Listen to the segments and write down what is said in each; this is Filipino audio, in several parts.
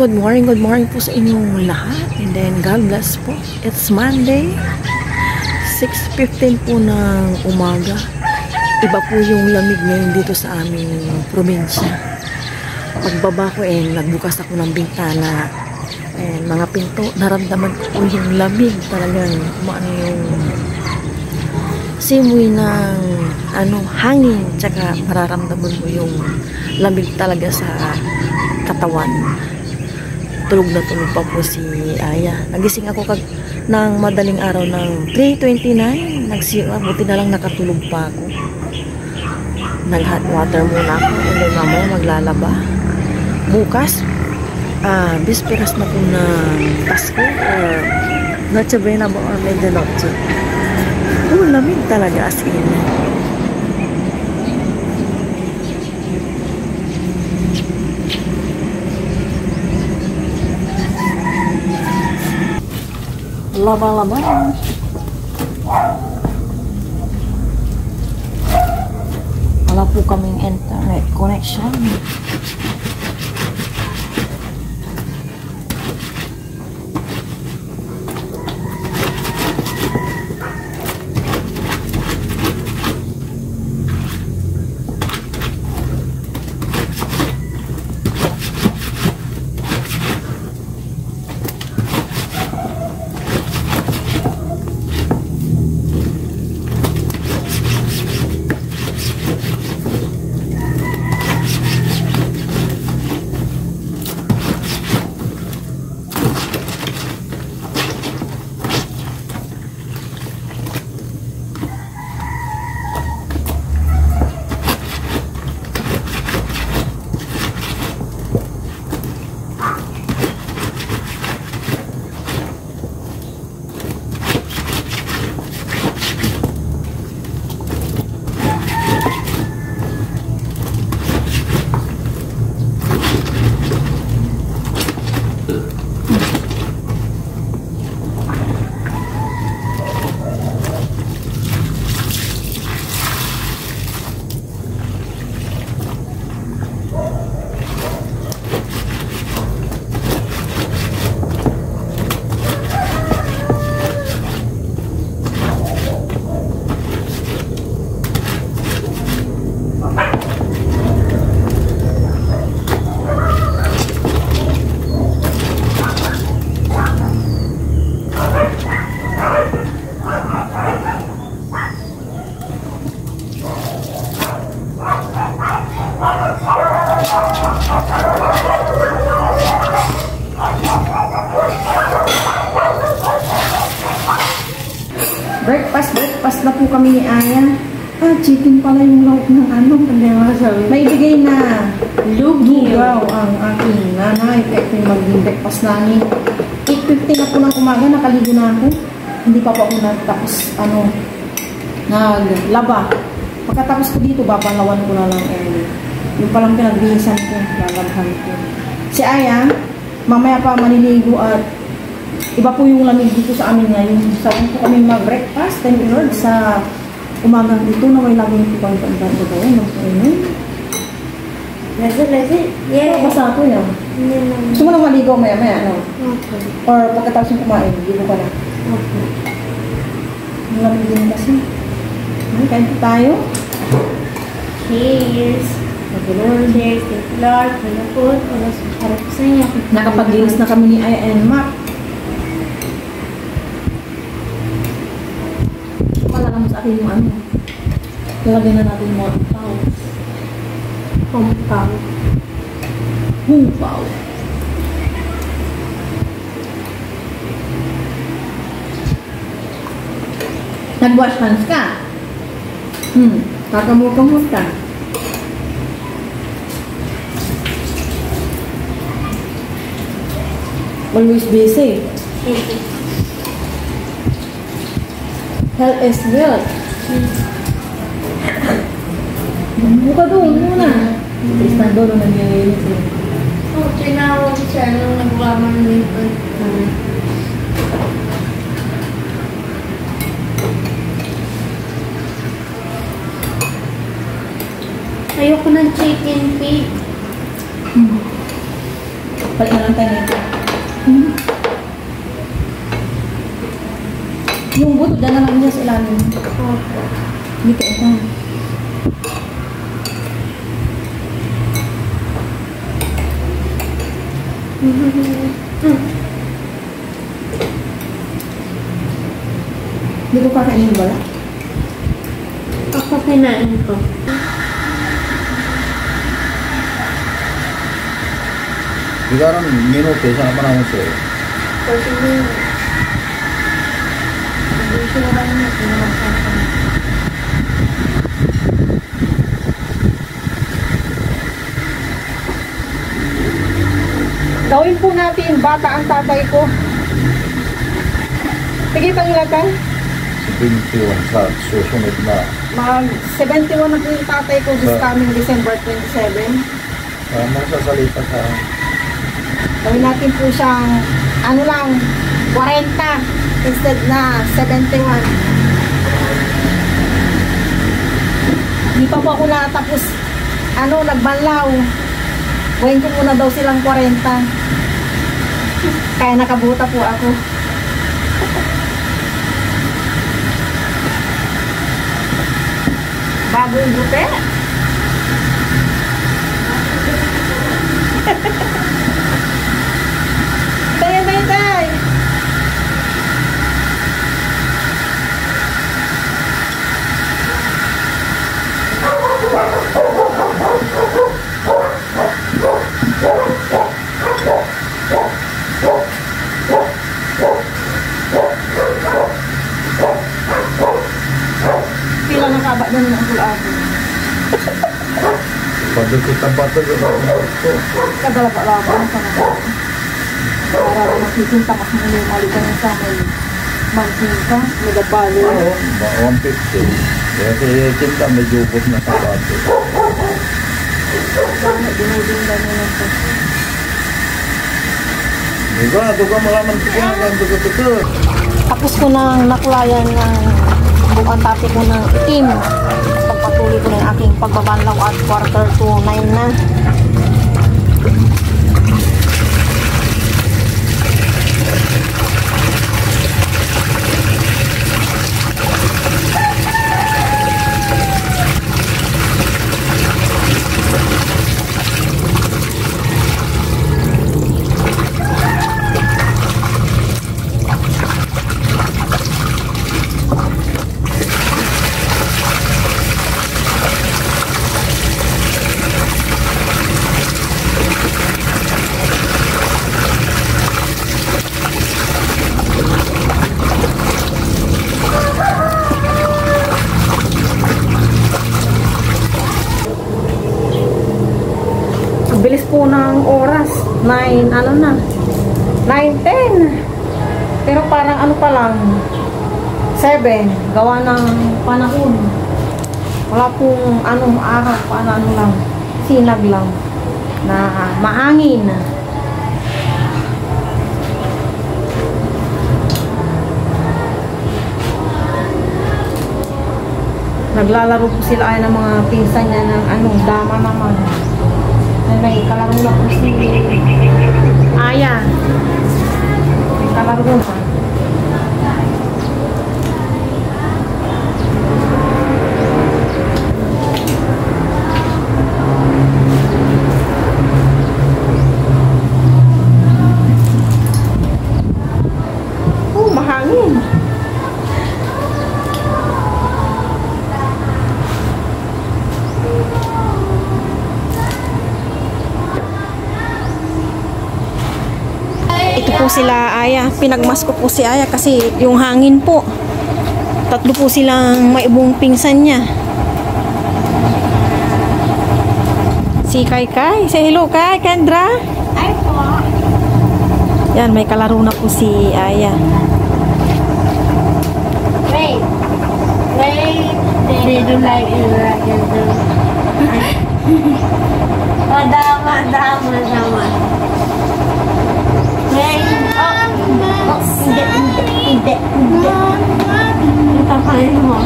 good morning po sa inyong lahat. And then, God bless po. It's Monday, 6:15 po ng umaga. Iba po yung lamig ngayon dito sa aming probinsya. Pagbaba ko nagbukas ako ng bintana. Mga pinto, naramdaman ko po yung lamig talagang maano yung simoy ng hangin, tsaka mararamdaman mo yung lamig talaga sa katawan. Tulog na tulog pa po si Aya. Nagising ako ng madaling araw ng 3:29. Buti na lang nakatulog pa ako. Nag-hot water muna ako. And then mamaya maglalaba. Bukas, bisperas na po ng Pasko or Noche Buena ba or Medianoche. Lamig talaga as in. Laba-laba. Wala po kaming internet connection. Breakfast na po kami ni Aya. Chicken pala yung lawak ng may bigay na lugaw ang aking nanay. Kaya ito yung maging breakfast namin. 8:50 na po ng umaga, nakaligo na ako. Hindi pa po ako natapos, naglaba. Pagkatapos ko dito, babalawan ko na lang yung palang pinagbihisan ko, lalabhan ko. Si Aya, mamaya pa maliligo at iba po yung lamig dito sa amin ngayon. Sabi po kami mag-breakfast, thank you Lord, sa umagang dito na may laging po kami pagdaan ko gawin. Yeah. Basta ako yan. Gusto mo na maligaw maya-maya, Okay. Or pagkatapos yung kumain, ligo ka na. Okay. Ang lamig din kasi. Kain po tayo. Cheers! Thank you Lord. Cheers, thank you Lord. Wala po. Wala po sa inyo. Nakapag-linis na kami ni Aya and Mac. Malakam sa akin yung lalagay na natin more pounds. Humpaw. Nag-wash hands ka? Kakamot-kamot ka? Always busy. Health is wealth. Buka doon muna. Tristan doon nung nangyayari. Tinawag siya nung naglaman nito. Ayoko ng chicken feet. Balik na lang tayo nito. Yung buto, dyan na lang niya sa ilalim. Dito ito. Hindi ko kakainin ba? Ako kinain ko. Sekarang minuto sana panahon sa'yo. Kasi hindi siya lang niya. Gawin po natin, bata ang tatay ko. Sige, pangilatan. 21 sa susunod na. Mag-71 na po yung tatay ko this coming December 27. Magsasalita ka. Gawin natin po siyang, ano lang, 40 instead na 71. Hindi pa po ako natapos, nagbanlaw. Gawin ko muna daw silang 40. Kaya nakabuta po ako. Bago yung buti. Tay. Pila na kaba na ng ulo-ako. Pagdukit ang bata ko na ito. Kagalapa-lapa ang panagawa. Para makikinta mas muli malikan sa may magkinta, nagapalo. Oo, 150. Kaya si Kinta may jubot na sa bata. Sana dinudinda nyo lang po. Diba? Duga malaman ko na ang duga-duga. Tapos ko nang naklayan ng bukan tati ko ng itim. Pagpatuloy ko na yung aking pagbabanlaw at 8:45 na. Bilis po ng oras. 9, 9:10. Pero parang pa lang. 7. Gawa ng panahon. Wala pong araw. Paano lang. Sinag lang. Na mahangin. Naglalaro po sila ay ng mga pinsan niya ng dama naman. May kalaro na po si Aya. May kalaro na. Mahangin. Ito po sila Aya. Pinagmas ko po si Aya kasi yung hangin po. Tatlo po silang maibong pinsan niya. Si Kai. Say hello Kai, Kendra. Ay po. Yan, may kalaro na po si Aya. Wait. They do like it like it do. Madama. Wait. Hindi. Ito, kain mo.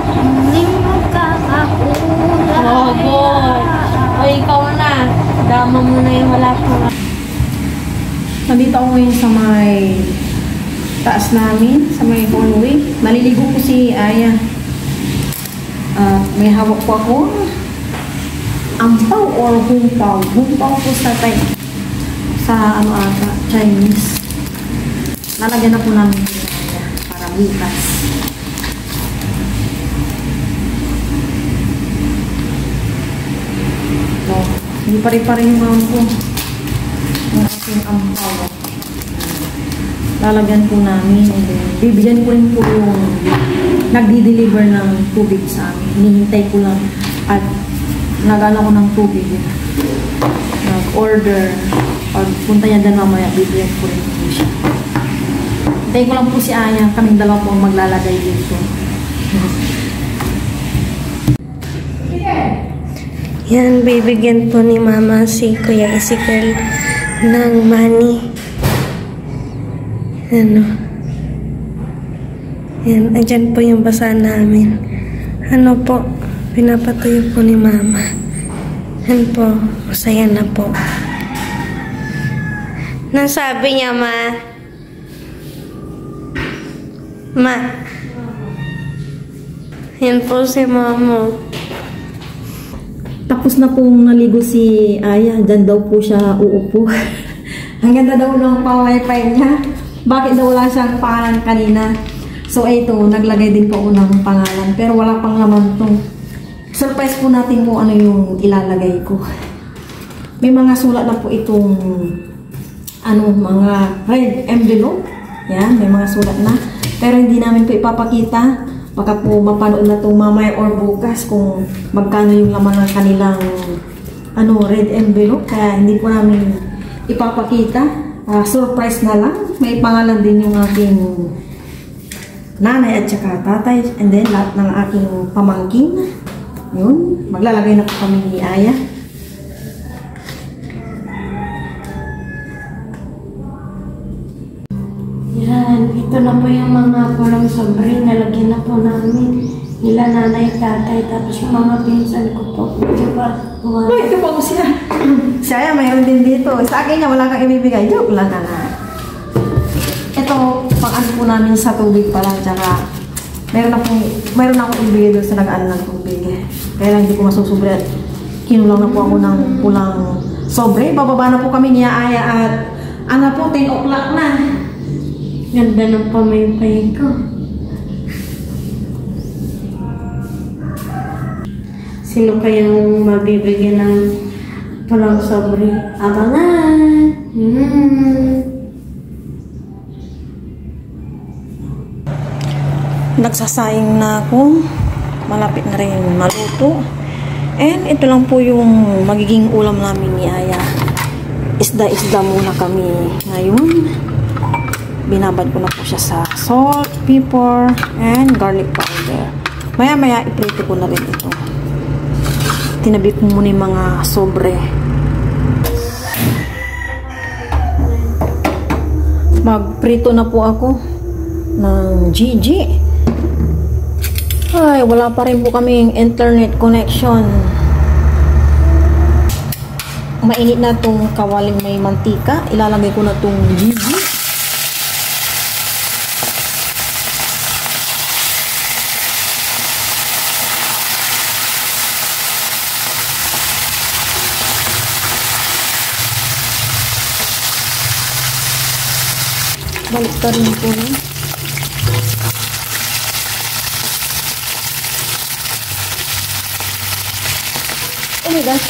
Hindi mo kakakulang. Oh, boy. O, ikaw na. Nandito ako ngayon sa may taas namin, sa may hallway. Maliligo po si Aya. May hawak po ako. Ampaw or humpaw. Humpaw po sa ano ata, Chinese. Lalagyan na po namin si Aya para bukas. So, hindi pare-pare yung mga po. Yung ating ampaw. Lalagyan po namin. And then, bibigyan ko rin po yung nagdi-deliver ng tubig sa amin. Hinihintay ko lang at nagala ko ng tubig. Nag-order. Pag punta niya dyan mamaya, bibigyan ko rin po siya. Hintayin ko lang po si Aya. Kaming dalawa po ang maglalagay dito. Yan, bibigyan po ni Mama si Kuya Ezekiel ng money. Ano? Yan, andyan po yung basahan namin. Ano po? Pinapatuyo po ni Mama. Yan po, masaya na po. Nang sabi niya, Ma? Ma? Yan po si Mama. Tapos na pong naligo si Aya. Diyan daw po siya uupo. Ang ganda daw ng pa-wifi niya. Bakit daw wala siyang pangalan kanina? So, ito, naglagay din po ako ng pangalan. Pero wala pang laman itong. Surprise po natin kung ano yung ilalagay ko. May mga sulat na po itong mga red envelope. Yan, may mga sulat na. Pero hindi namin po ipapakita. Baka po mapanood na ito mamaya or bukas kung magkano yung laman ng kanilang red envelope. Kaya hindi po namin ipapakita. Surprise na lang. May pangalan din yung aking nanay at saka tatay. And then lahat ng aking pamangkin. Yun. Maglalagay na po kami ni Aya. Yan, ito na po yung mga pulang sobre. Nalagyan na po namin. Nila nanay, tatay, tapos yung mga pinsan ko po. Diba? Ay, ito po siya. Si Aya, mayroon din dito. Sa akin niya, wala kang ibibigay. Joke lang na. Ito, pang-ano po namin sa tubig pala. Tsaka, meron akong ibigay doon sa nag-ano ng tubig. Kaya lang hindi ko masusubri at kinulang na po ako ng pulang sobre. Bababa na po kami niya Aya at po, 10 o'clock na. Ganda ng pamaypay ko. Sino kayang mabibigyan ng pulang sobre? Abangan! Nagsasayang na ako. Malapit na rin maluto. And ito lang po yung magiging ulam namin ni Aya. Isda-isda muna kami ngayon. Binabad ko na po siya sa salt, pepper, and garlic powder. Maya-maya, iprito ko na rin ito. Tinabi ko muna yung mga sobre. Magprito na po ako ng Gigi. Ay, wala pa rin po kaming internet connection. Mainit na itong kawaling may mantika. Ilalagay ko na itong Gigi. Balik ka rin po na. Oh my gosh.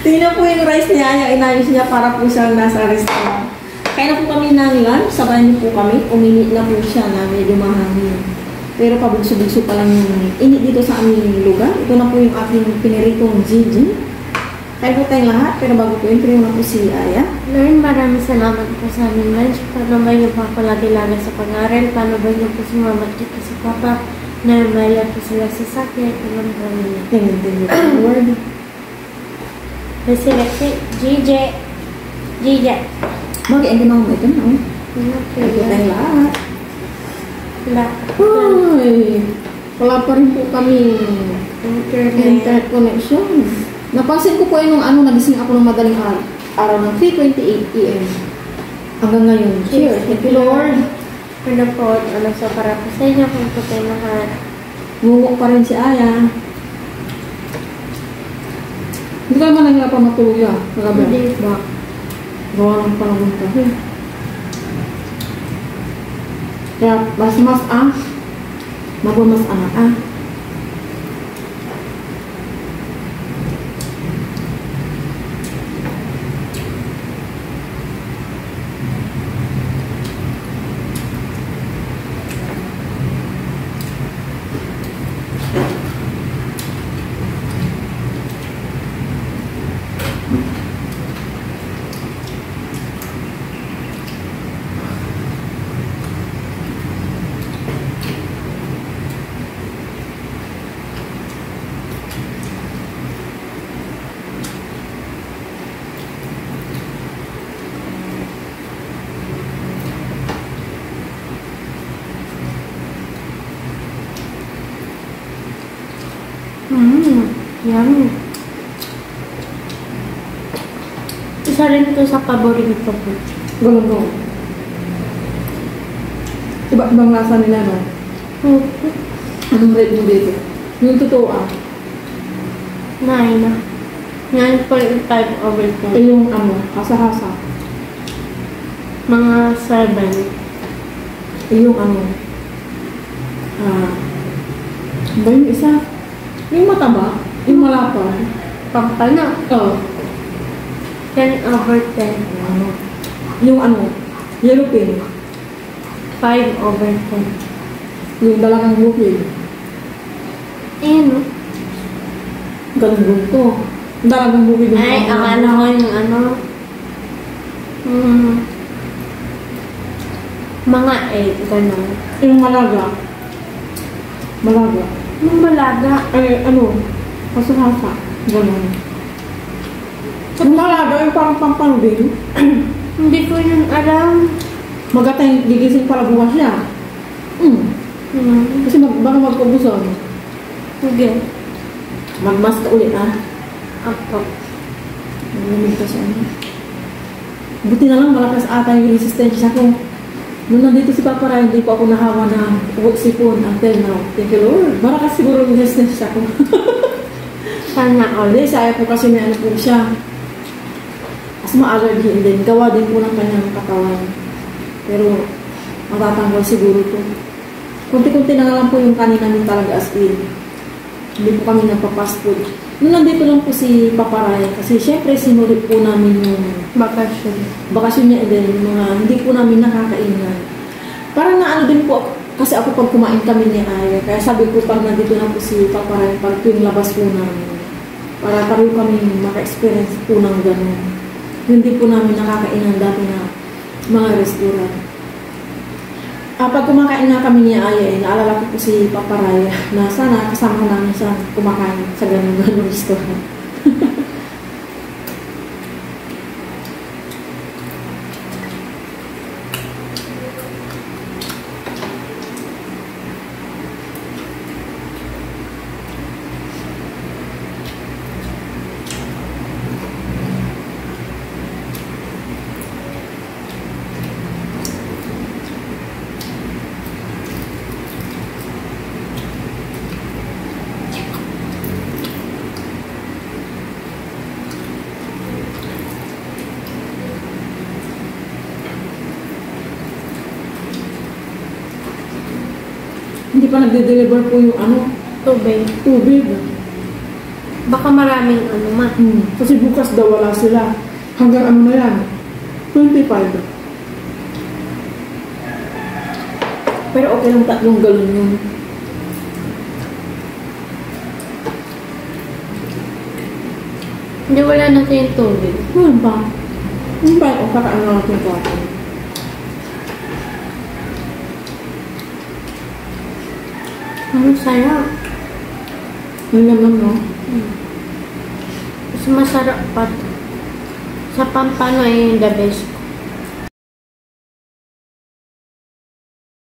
Tingnan po yung rice niya, inayos niya para po siyang nasa restaurant. Kaya na po kami ng lunch, sabayan niyo po kami. Uminit na po siya na medyo mahangin. Pero pabugso-bugso pa lang yung init dito sa aming lugar. Ito na po yung aking piniritong Gigi. Kaya po tayong lahat, pero bago po yun, pero na po si Aya. Lord, maraming salamat po sa aming lunch. Paano ba niyo pa ako lagi-lagi sa pag-aaral? Paano ba niyo po sumamat dito sa Papa? Na maya po sila sa sakit. Alam po niyo. Thank you, Lord. Kasi Gigi. Bakit ang ginawa mo ito na? Okay. Ito tayong lahat. Wala. Ay, wala pa rin po kami Internet. internet connection. Napansin ko po yung nagising ako ng madaling araw ng 3:28 AM. Hanggang ngayon. Cheers. Thank you, Lord. Ano po, so para po sa inyo kung po tayo lahat. Ngungo pa rin si Aya. Hindi ka naman nangyapan matulog ya. Kagabi. Hindi. Ba? Gawa lang pala bunta. Kaya, mas magumas anak Yummy. Isa rin ito sa paborito ko. Ganun ko. Iba-ibang lasa nila, no? Anong rate mo dito? Yung totoo 9. 9.5 over 10. yung hasa-hasa. Mga 7. Yung ba yung isa? Yung mataba? Yung malapad? Pampana. Oo. 10 over 10. Yung yellow pin. 5 over 10. Yung dalagang bukid. Ayan, no? Ganun to. Dalagang bukid yung Ay, akala ko yung mga 8, gano'n. Yung malaga. Malaga. Yung balaga. Ay, hasa-hasa. Ganun. Yung malaga, yung parang pampangbil. Hindi ko yun alam. Magatay, gigising para bukas siya. Kasi baka magkubuson. Sige. Magmas ka ulit, Apo. Malamig kasi Buti na lang malakas ata yung resistensya ko. Nung nandito si Papa Ray, hindi po ako nahawa na sipon until now. Thank you, Lord. Malakas siguro yung resistensya ko. Sana all. Hindi, saya po kasi may po siya. As ma-allergy din. Gawa din po ng kanyang katawan. Pero, matatanggal siguro to. Kunti-kunti na lang po yung kanin namin talaga as in. Hindi po kami nagpa-fast food. Nung nandito lang po si Papa Ray, kasi syempre sinulit po namin yung bakasyon niya din, yung mga hindi po namin nakakainan. Parang din po, kasi ako pag kumain kami ni Aya, kaya sabi ko pag nandito na po si Papa Ray, parang yung labas po namin. Para pareho kami maka-experience po ng gano'n. Hindi po namin nakakainan dati na mga restaurant. Pag kumakain na kami ni Aya, naalala ko po si Papa Ray na sana kasama namin siya kumakain sa ganun restaurant. Hindi pa nagde-deliver po yung tubig. Baka maraming Kasi bukas daw wala sila. Hanggang na yan? 25. Pero okay lang 3 galon yun. Hindi, wala na tayong tubig. Ano ba? Ano ba? O kakaano natin ito ako? Ano sarap? Ang laman, no? Mas masarap pa. Sa Pampano ay yung the best ko.